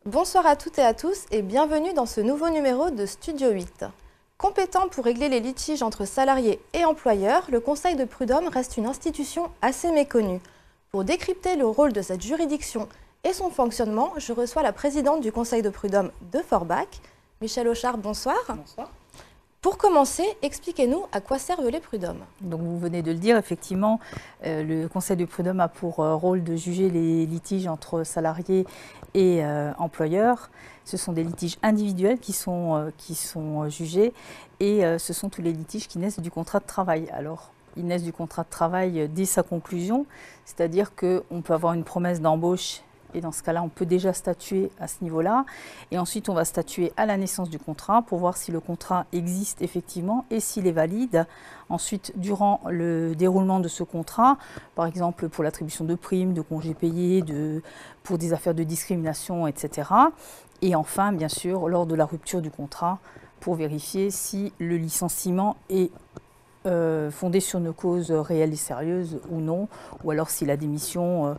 Bonsoir à toutes et à tous et bienvenue dans ce nouveau numéro de Studio 8. Compétent pour régler les litiges entre salariés et employeurs, le Conseil de prud'homme reste une institution assez méconnue. Pour décrypter le rôle de cette juridiction et son fonctionnement, je reçois la présidente du Conseil de prud'homme de Forbach, Michèle Auchard, bonsoir. Bonsoir. Pour commencer, expliquez-nous à quoi servent les prud'hommes. Donc vous venez de le dire, effectivement, le Conseil de prud'homme a pour rôle de juger les litiges entre salariés et employeurs. Ce sont des litiges individuels qui sont jugés et ce sont tous les litiges qui naissent du contrat de travail. Alors, ils naissent du contrat de travail dès sa conclusion, c'est-à-dire qu'on peut avoir une promesse d'embauche. Et dans ce cas-là, on peut déjà statuer à ce niveau-là. Et ensuite, on va statuer à la naissance du contrat pour voir si le contrat existe effectivement et s'il est valide. Ensuite, durant le déroulement de ce contrat, par exemple pour l'attribution de primes, de congés payés, pour des affaires de discrimination, etc. Et enfin, bien sûr, lors de la rupture du contrat, pour vérifier si le licenciement est fondé sur une cause réelle et sérieuse ou non, ou alors si la démission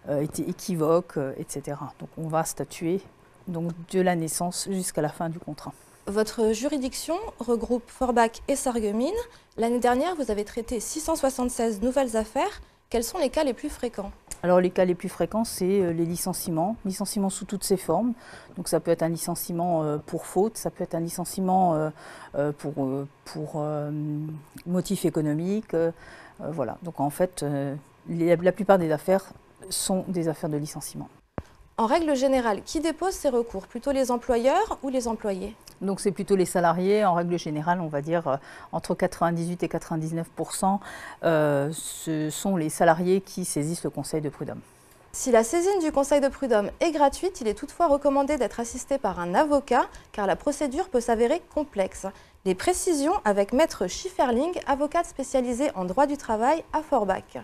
était équivoque, etc. Donc on va statuer donc, de la naissance jusqu'à la fin du contrat. Votre juridiction regroupe Forbach et Sarreguemines. L'année dernière, vous avez traité 676 nouvelles affaires. Quels sont les cas les plus fréquents ? Alors les cas les plus fréquents, c'est les licenciements sous toutes ses formes. Donc ça peut être un licenciement pour faute, ça peut être un licenciement pour motif économique. Voilà. Donc en fait, la plupart des affaires sont des affaires de licenciement. En règle générale, qui dépose ces recours? Plutôt les employeurs ou les employés? Donc c'est plutôt les salariés. En règle générale, on va dire entre 98 et 99%, ce sont les salariés qui saisissent le Conseil de prud'homme. Si la saisine du Conseil de prud'homme est gratuite, il est toutefois recommandé d'être assisté par un avocat car la procédure peut s'avérer complexe. Les précisions avec Maître Schifferling, avocate spécialisée en droit du travail à Forbach.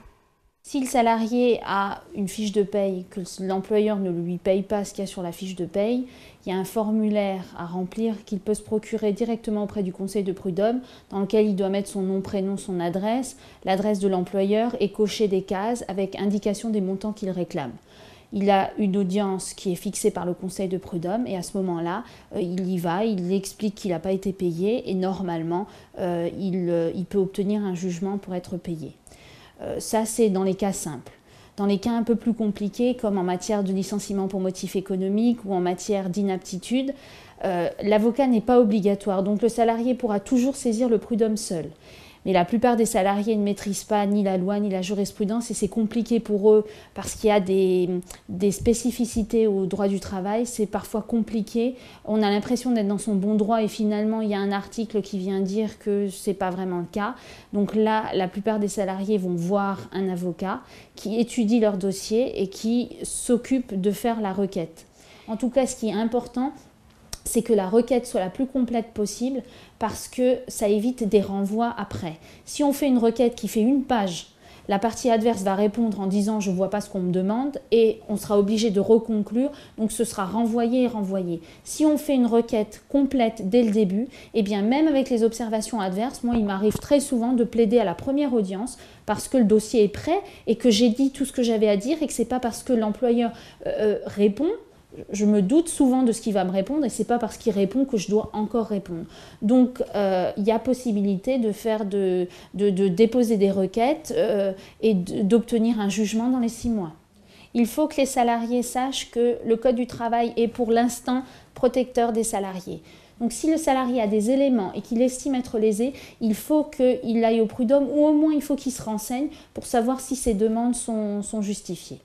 Si le salarié a une fiche de paye, que l'employeur ne lui paye pas ce qu'il y a sur la fiche de paye, il y a un formulaire à remplir qu'il peut se procurer directement auprès du Conseil de prud'homme dans lequel il doit mettre son nom, prénom, son adresse, l'adresse de l'employeur et cocher des cases avec indication des montants qu'il réclame. Il a une audience qui est fixée par le Conseil de prud'homme et à ce moment-là, il y va, il explique qu'il n'a pas été payé et normalement, il peut obtenir un jugement pour être payé. Ça, c'est dans les cas simples. Dans les cas un peu plus compliqués, comme en matière de licenciement pour motif économique ou en matière d'inaptitude, l'avocat n'est pas obligatoire. Donc le salarié pourra toujours saisir le prud'homme seul. Mais la plupart des salariés ne maîtrisent pas ni la loi ni la jurisprudence et c'est compliqué pour eux parce qu'il y a des spécificités au droit du travail. C'est parfois compliqué. On a l'impression d'être dans son bon droit et finalement il y a un article qui vient dire que ce n'est pas vraiment le cas. Donc là, la plupart des salariés vont voir un avocat qui étudie leur dossier et qui s'occupe de faire la requête. En tout cas, ce qui est important, c'est que la requête soit la plus complète possible parce que ça évite des renvois après. Si on fait une requête qui fait une page, la partie adverse va répondre en disant « je ne vois pas ce qu'on me demande » et on sera obligé de reconclure, donc ce sera renvoyé et renvoyé. Si on fait une requête complète dès le début, eh bien même avec les observations adverses, moi il m'arrive très souvent de plaider à la première audience parce que le dossier est prêt et que j'ai dit tout ce que j'avais à dire et que ce n'est pas parce que l'employeur répond. Je me doute souvent de ce qu'il va me répondre et ce n'est pas parce qu'il répond que je dois encore répondre. Donc, il y a possibilité de déposer des requêtes et d'obtenir un jugement dans les 6 mois. Il faut que les salariés sachent que le Code du travail est pour l'instant protecteur des salariés. Donc, si le salarié a des éléments et qu'il estime être lésé, il faut qu'il aille au prud'homme ou au moins il faut qu'il se renseigne pour savoir si ses demandes sont justifiées.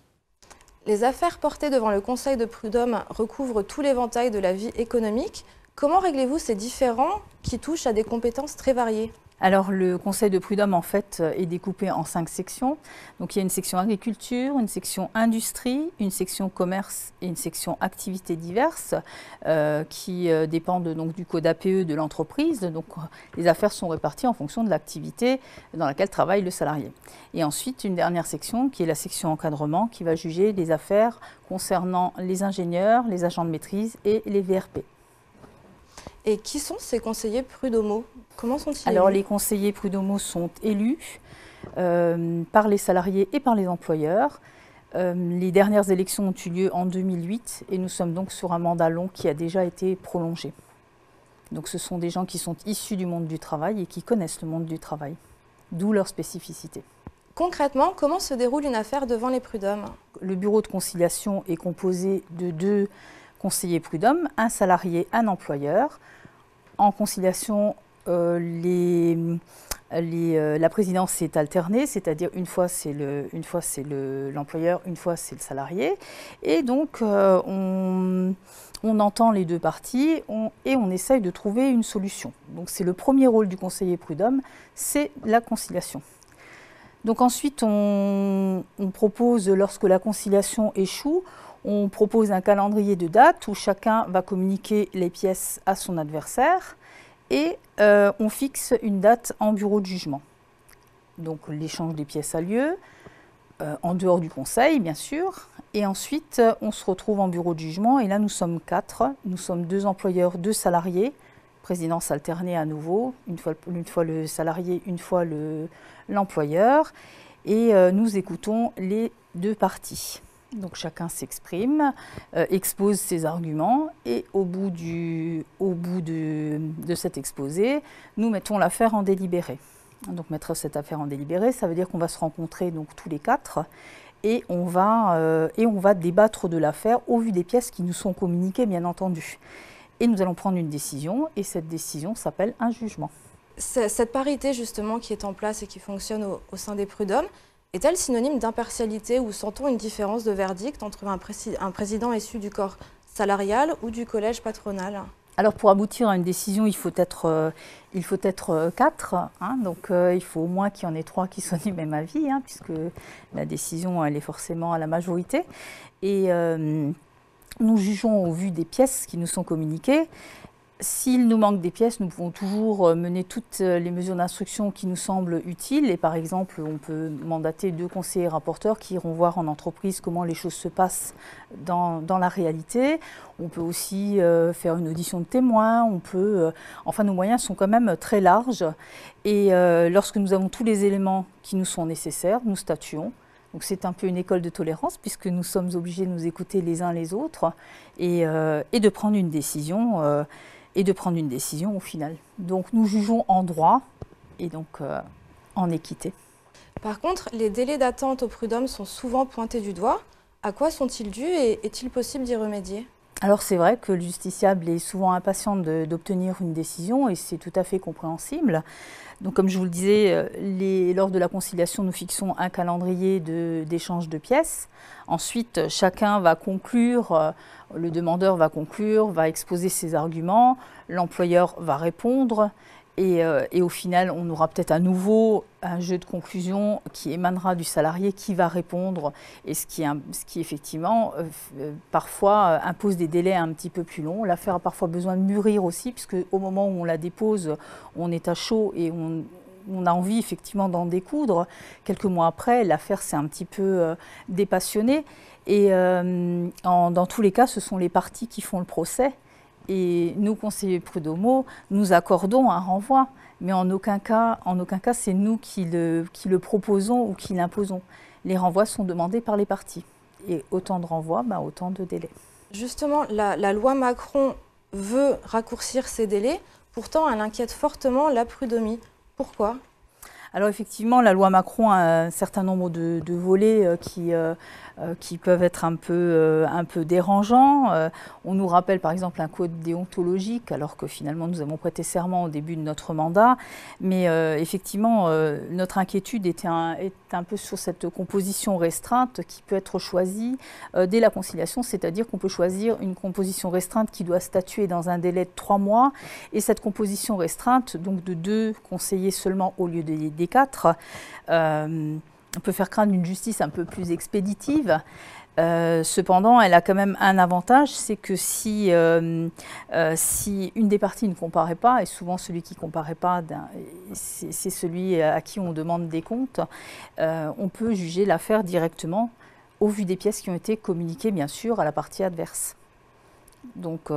Les affaires portées devant le Conseil de prud'homme recouvrent tout l'éventail de la vie économique. Comment réglez-vous ces différends qui touchent à des compétences très variées ? Alors le Conseil de prud'homme en fait est découpé en 5 sections. Donc il y a une section agriculture, une section industrie, une section commerce et une section activités diverses qui dépendent donc du code APE de l'entreprise. Donc les affaires sont réparties en fonction de l'activité dans laquelle travaille le salarié. Et ensuite une dernière section qui est la section encadrement qui va juger les affaires concernant les ingénieurs, les agents de maîtrise et les VRP. Et qui sont ces conseillers prud'homaux? Comment sont-ils Alors élus? les conseillers prud'homaux sont élus par les salariés et par les employeurs. Les dernières élections ont eu lieu en 2008 et nous sommes donc sur un mandat long qui a déjà été prolongé. Donc ce sont des gens qui sont issus du monde du travail et qui connaissent le monde du travail, d'où leur spécificité. Concrètement, comment se déroule une affaire devant les prud'hommes? Le bureau de conciliation est composé de 2 conseillers prud'hommes, un salarié, un employeur. En conciliation, la présidence est alternée, c'est-à-dire une fois c'est l'employeur, une fois c'est le salarié. Et donc on entend les 2 parties et on essaye de trouver une solution. Donc c'est le premier rôle du conseiller prud'homme, c'est la conciliation. Donc ensuite, on propose, lorsque la conciliation échoue, on propose un calendrier de dates où chacun va communiquer les pièces à son adversaire et on fixe une date en bureau de jugement. Donc l'échange des pièces a lieu, en dehors du conseil bien sûr, et ensuite on se retrouve en bureau de jugement et là nous sommes 4, nous sommes 2 employeurs, 2 salariés, présidence alternée à nouveau, une fois le salarié, une fois l'employeur, et nous écoutons les 2 parties. Donc chacun s'exprime, expose ses arguments, et au bout de cet exposé, nous mettons l'affaire en délibéré. Donc mettre cette affaire en délibéré, ça veut dire qu'on va se rencontrer donc tous les 4, et on va débattre de l'affaire au vu des pièces qui nous sont communiquées, bien entendu. Et nous allons prendre une décision, et cette décision s'appelle un jugement. Cette parité justement qui est en place et qui fonctionne au sein des prud'hommes, est-elle synonyme d'impartialité ou sent-on une différence de verdict entre un président issu du corps salarial ou du collège patronal? Alors pour aboutir à une décision, il faut être 4, hein, donc il faut au moins qu'il y en ait 3 qui soient du même avis, hein, puisque la décision elle est forcément à la majorité. Et nous jugeons au vu des pièces qui nous sont communiquées. S'il nous manque des pièces, nous pouvons toujours mener toutes les mesures d'instruction qui nous semblent utiles. Et par exemple, on peut mandater 2 conseillers rapporteurs qui iront voir en entreprise comment les choses se passent dans la réalité. On peut aussi faire une audition de témoins. Enfin, nos moyens sont quand même très larges. Et lorsque nous avons tous les éléments qui nous sont nécessaires, nous statuons. Donc c'est un peu une école de tolérance puisque nous sommes obligés de nous écouter les uns les autres et de prendre une décision. Au final. Donc nous jugeons en droit et donc en équité. Par contre, les délais d'attente au prud'homme sont souvent pointés du doigt. À quoi sont-ils dus et est-il possible d'y remédier? Alors c'est vrai que le justiciable est souvent impatient d'obtenir une décision et c'est tout à fait compréhensible. Donc comme je vous le disais, lors de la conciliation, nous fixons un calendrier d'échange de pièces. Ensuite, chacun va conclure, le demandeur va conclure, va exposer ses arguments, l'employeur va répondre. Et au final, on aura peut-être à nouveau un jeu de conclusion qui émanera du salarié qui va répondre et ce qui effectivement parfois impose des délais un petit peu plus longs. L'affaire a parfois besoin de mûrir aussi puisque au moment où on la dépose, on est à chaud et on a envie effectivement d'en découdre. Quelques mois après, l'affaire s'est un petit peu dépassionnée et dans tous les cas, ce sont les parties qui font le procès. Et nous, conseillers prud'homaux, nous accordons un renvoi, mais en aucun cas c'est nous qui le proposons ou qui l'imposons. Les renvois sont demandés par les parties. Et autant de renvois, autant de délais. Justement, la loi Macron veut raccourcir ces délais, pourtant elle inquiète fortement la prud'homie. Pourquoi ? Alors effectivement, la loi Macron a un certain nombre de volets qui peuvent être un peu dérangeants. On nous rappelle par exemple un code déontologique, alors que finalement nous avons prêté serment au début de notre mandat. Mais effectivement, notre inquiétude est un peu sur cette composition restreinte qui peut être choisie dès la conciliation, c'est-à-dire qu'on peut choisir une composition restreinte qui doit statuer dans un délai de 3 mois. Et cette composition restreinte, donc de 2 conseillers seulement au lieu des 4, on peut faire craindre une justice un peu plus expéditive. Cependant, elle a quand même un avantage, c'est que si une des parties ne comparaît pas, et souvent celui qui ne comparaît pas, c'est celui à qui on demande des comptes, on peut juger l'affaire directement au vu des pièces qui ont été communiquées, bien sûr, à la partie adverse. Donc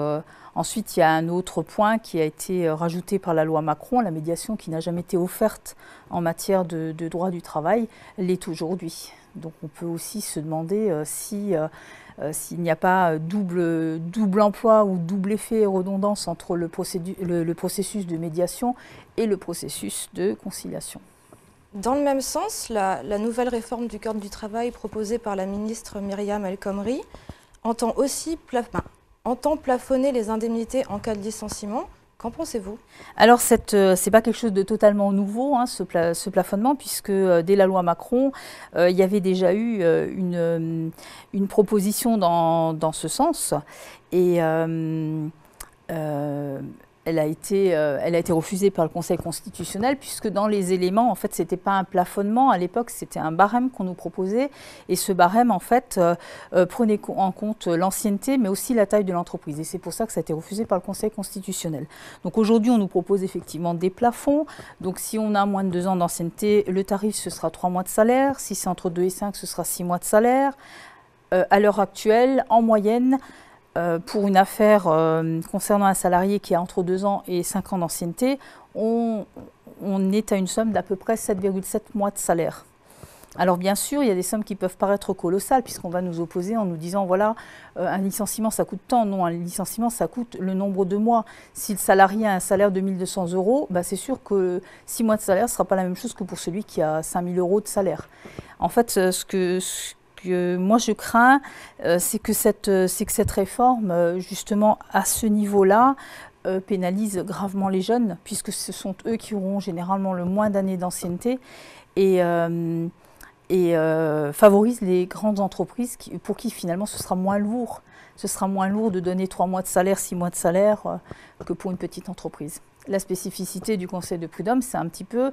ensuite, il y a un autre point qui a été rajouté par la loi Macron, la médiation qui n'a jamais été offerte en matière de droit du travail, l'est aujourd'hui. Donc on peut aussi se demander s'il n'y a pas double emploi ou double effet et redondance entre le processus de médiation et le processus de conciliation. Dans le même sens, la nouvelle réforme du Code du travail proposée par la ministre Myriam El Khomri entend aussi plafonner les indemnités en cas de licenciement. Qu'en pensez-vous? Alors, c'est pas quelque chose de totalement nouveau, hein, ce plafonnement, puisque dès la loi Macron, il y avait déjà eu une proposition dans ce sens. Et elle a été refusée par le Conseil constitutionnel, puisque dans les éléments, en fait, ce n'était pas un plafonnement. À l'époque, c'était un barème qu'on nous proposait. Et ce barème, en fait, prenait en compte l'ancienneté, mais aussi la taille de l'entreprise. Et c'est pour ça que ça a été refusé par le Conseil constitutionnel. Donc aujourd'hui, on nous propose effectivement des plafonds. Donc si on a moins de 2 ans d'ancienneté, le tarif, ce sera 3 mois de salaire. Si c'est entre 2 et 5, ce sera 6 mois de salaire. À l'heure actuelle, en moyenne, pour une affaire concernant un salarié qui a entre 2 ans et 5 ans d'ancienneté, on est à une somme d'à peu près 7,7 mois de salaire. Alors bien sûr, il y a des sommes qui peuvent paraître colossales puisqu'on va nous opposer en nous disant voilà, un licenciement ça coûte tant. Non, un licenciement ça coûte le nombre de mois. Si le salarié a un salaire de 1 200 €, bah, c'est sûr que 6 mois de salaire ne sera pas la même chose que pour celui qui a 5 000 € de salaire. En fait, ce que moi je crains, c'est que cette réforme, justement à ce niveau-là, pénalise gravement les jeunes, puisque ce sont eux qui auront généralement le moins d'années d'ancienneté et favorise les grandes entreprises pour qui finalement ce sera moins lourd. Ce sera moins lourd de donner 3 mois de salaire, 6 mois de salaire que pour une petite entreprise. La spécificité du Conseil de prud'homme, c'est un petit peu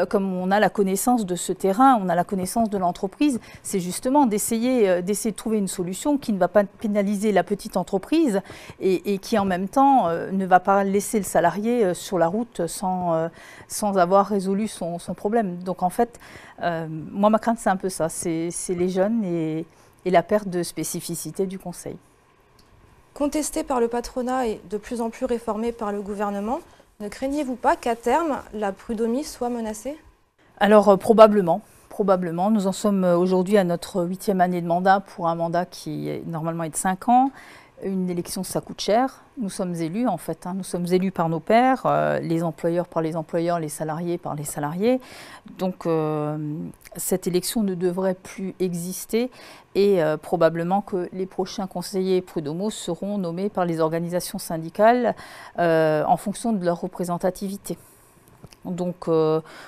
comme on a la connaissance de ce terrain, on a la connaissance de l'entreprise, c'est justement d'essayer de trouver une solution qui ne va pas pénaliser la petite entreprise et qui en même temps ne va pas laisser le salarié sur la route sans avoir résolu son problème. Donc en fait, moi ma crainte c'est un peu ça, c'est les jeunes et la perte de spécificité du Conseil. Contesté par le patronat et de plus en plus réformé par le gouvernement, ne craignez-vous pas qu'à terme, la prud'homie soit menacée? Alors probablement. Nous en sommes aujourd'hui à notre 8e année de mandat pour un mandat qui normalement est de 5 ans. Une élection, ça coûte cher. Nous sommes élus en fait, hein. Nous sommes élus par nos pairs, les employeurs par les employeurs, les salariés par les salariés. Donc cette élection ne devrait plus exister et probablement que les prochains conseillers prud'homaux seront nommés par les organisations syndicales en fonction de leur représentativité. Donc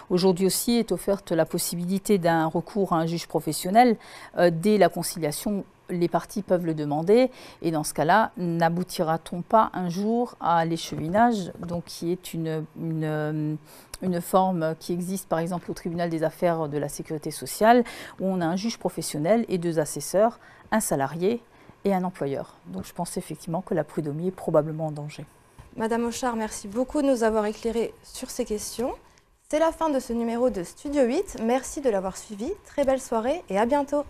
aujourd'hui aussi est offerte la possibilité d'un recours à un juge professionnel dès la conciliation. Les parties peuvent le demander et dans ce cas-là, n'aboutira-t-on pas un jour à l'échevinage, donc qui est une forme qui existe par exemple au tribunal des affaires de la sécurité sociale où on a un juge professionnel et 2 assesseurs, un salarié et un employeur. Donc je pense effectivement que la prud'homie est probablement en danger. Madame Auchard, merci beaucoup de nous avoir éclairé sur ces questions. C'est la fin de ce numéro de Studio 8. Merci de l'avoir suivi. Très belle soirée et à bientôt.